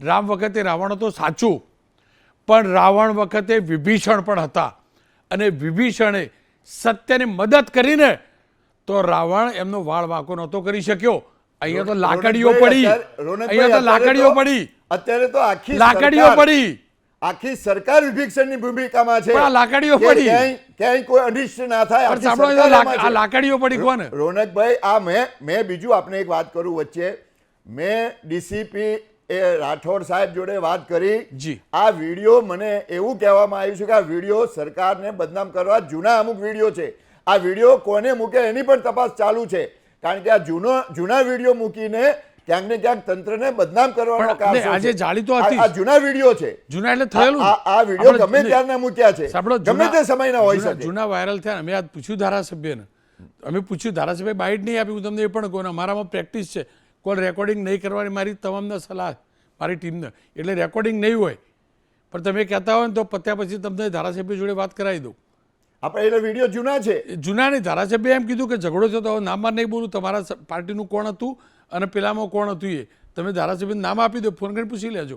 રામ વખતે રાવણ હતો સાચું, પણ રાવણ વખતે વિભીષણ પણ હતા અને વિભીષણે સત્યને મદદ કરીને તો રાવણ એમનો વાળ વાંકો નહોતો કરી શક્યો. અહીંયા તો લાકડીઓ પડી, અહીંયા તો લાકડીઓ પડી, અત્યારે તો આખી લાકડીઓ પડી, આખી સરકાર વિભીષણની ભૂમિકામાં છે. પણ આ લાકડીઓ કે પડી. ક્યાંય કોઈ અનિષ્ટ ના થાય. પણ આખી સાંભળો, સરકાર એમાં આ છે. લાકડીઓ પડી કોને? રોનકભાઈ, આ મેં બીજું આપને એક વાત કરું વચ્ચે. મેં ડીસીપી રાઠોડ સાહેબ જોડે વાત કરી. જી. આ વિડીયો મને એવું કહેવામાં આવ્યું છે કે આ વિડીયો સરકારને બદનામ કરવા જૂના અમુક વિડીયો છે. આ વિડીયો કોને મૂકે એની પણ તપાસ ચાલુ છે, કારણ કે આ જૂના વિડીયો મૂકીને ક્યાંક ને ક્યાંક તંત્રને બદનામ કરવાનો કામ છે. આજે જાળી તો હતી. આ જૂના વિડીયો છે. જૂના એટલે થયેલું. આ વિડીયો ગમે ત્યારના મૂક્યા છે, સાંભળો, ગમે તે સમયના હોઈ શકે. જૂના વાયરલ થયા. અમે આજ પૂછ્યું ધારાસભ્યને, ધારાસભ્ય બાઇટ નહીં આપી. હું તમને એ પણ કહું, અમારામાં પ્રેક્ટિસ છે કોલ રેકોર્ડિંગ નહીં કરવાની, મારી તમામને સલાહ મારી ટીમને. એટલે રેકોર્ડિંગ નહીં હોય, પણ તમે કહેતા હોય ને તો પત્યા પછી તમને ધારાસભ્ય જોડે વાત કરાવી દઉં. આપણે એટલે વિડીયો જૂના છે. જૂના નહીં, ધારાસભ્ય એમ કીધું કે ઝઘડો થયો તો નામમાં નહીં બોલું, તમારા પાર્ટીનું કોણ હતું અને પેલામાં કોણ હતું એ તમે ધારાસભ્યનું નામ આપી દો, ફોન કરીને પૂછી લેજો.